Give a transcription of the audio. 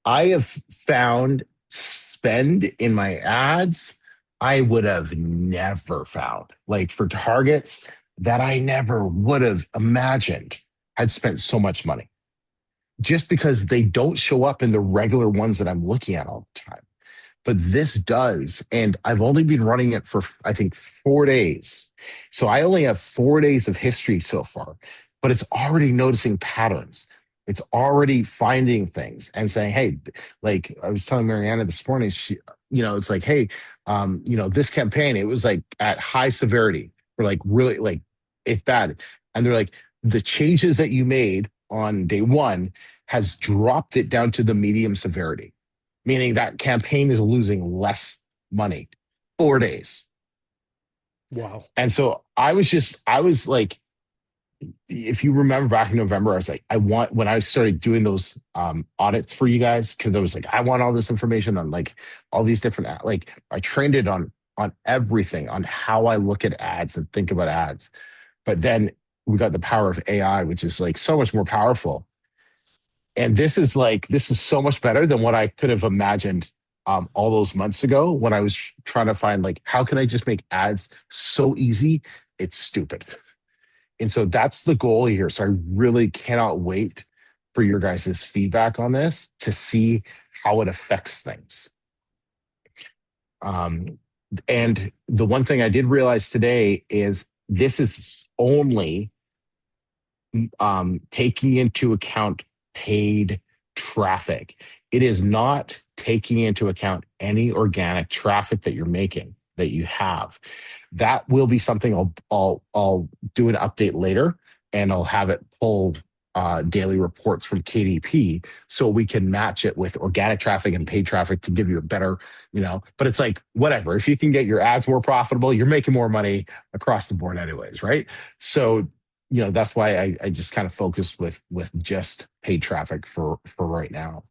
I have found spend in my ads I would have never found. Like for targets that I never would have imagined had spent so much money just because they don't show up in the regular ones that I'm looking at all the time. But this does. And I've only been running it for, I think, 4 days. So I only have 4 days of history so far, but it's already noticing patterns. It's already finding things and saying, hey, like I was telling Mariana this morning, it's like, hey, this campaign, it was like at high severity for like really like it's bad. And they're like, the changes that you made on day one has dropped it down to the medium severity, meaning that campaign is losing less money. 4 days. Wow. And so I was like, if you remember back in November, I was like, when I started doing those audits for you guys, because I was like, I want all this information on like all these different, like I trained it on everything, on how I look at ads and think about ads. But then we got the power of AI, which is like so much more powerful. And this is so much better than what I could have imagined all those months ago when I was trying to find like how can I just make ads so easy? It's stupid. And so that's the goal here. So I really cannot wait for your guys' feedback on this to see how it affects things. Um, and the one thing I did realize today is this is only taking into account paid traffic. It is not taking into account any organic traffic that you're making that you have. That will be something I'll do an update later, and I'll have it pull daily reports from KDP so we can match it with organic traffic and paid traffic to give you a better, But it's like whatever. If you can get your ads more profitable, you're making more money across the board, anyways, right? So that's why I just kind of focused with just paid traffic for right now.